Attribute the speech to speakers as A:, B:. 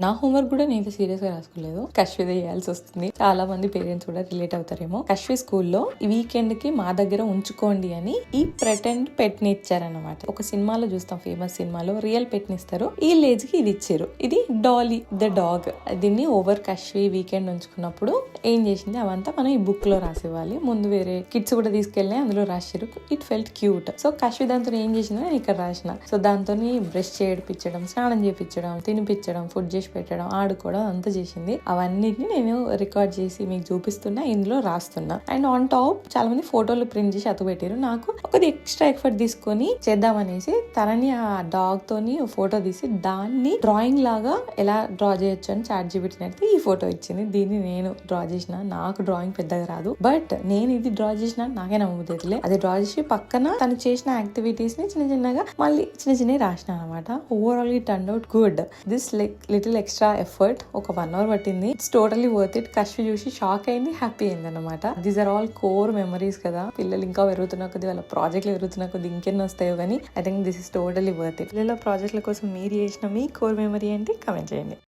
A: నా హోంవర్క్ కూడా నేను సీరియస్ గా రాసుకోలేదు. కశ్విదే చేయాల్సి వస్తుంది. చాలా మంది పేరెంట్స్ కూడా రిలేట్ అవుతారేమో. కశ్వి స్కూల్లో ఈ వీకెండ్ కి మా దగ్గర ఉంచుకోండి అని ఈ ప్రెటెండ్ పెట్ ని ఇచ్చారనమాట. ఒక సినిమాలో చూస్తాం, ఫేమస్ సినిమాలో రియల్ పెట్ ని ఇస్తారు. ఈ ఏజ్ కి ఇది ఇచ్చారు. ఇది డాలీ ద డాగ్. దీన్ని ఓవర్ కశ్వి వీకెండ్ ఉంచుకున్నప్పుడు ఏం చేసింది అవంతా మనం ఈ బుక్ లో రాసివ్వాలి. ముందు వేరే కిడ్స్ కూడా తీసుకెళ్ళి అందులో రాశారు. It felt cute. So Kashvi దాంతో ఏం చేసిందో నేను ఇక్కడ రాసిన. సో దాంతో బ్రష్ చేయించడం, స్నానం చేయించడం, తినిపించడం, ఫుడ్ చేసి పెట్టడం, ఆడుకోవడం అంతా చేసింది. అవన్నిటిని నేను రికార్డ్ చేసి మీకు చూపిస్తున్నా, ఇందులో రాస్తున్నా. అండ్ ఆన్ టాప్ చాలా మంది ఫోటోలు ప్రింట్ చేసి అతుపెట్టారు. నాకు ఒక ఎక్స్ట్రా ఎఫర్ట్ తీసుకొని చేద్దామనేసి తనని ఆ డాగ్ తోని ఫోటో తీసి దాన్ని డ్రాయింగ్ లాగా ఎలా డ్రా చేయొచ్చు అని చాట్ జీపీటీ ఈ ఫోటో ఇచ్చింది. దీన్ని నేను డ్రా చేసిన. నాకు డ్రాయింగ్ పెద్దగా రాదు, బట్ నేను ఇది డ్రా చేసిన నాకే నమ్మబుద్ధిలే. అది డ్రా చేసి పక్కన తను చేసిన యాక్టివిటీస్ ని చిన్న చిన్నగా మళ్ళీ చిన్న రాసిన అనమాట. Overall it turn out good. This little extra effort ఒక 1 hour పట్టింది. It's totally worth it. Kashvi చూసి షాక్ అయింది, హ్యాపీ అయింది అనమాట. These are all core memories కదా. పిల్లలు ఇంకా పెరుగుతున్న కొద్ది, వాళ్ళ ప్రాజెక్టులు పెరుగుతున్న కొద్ది ఇంకెన్ని వస్తాయో కానీ I think this is totally worth it. పిల్లల ప్రాజెక్టుల కోసం మీరు చేసిన మీ కోర్ మెమరీ ఏంటి? కమెంట్ చేయండి.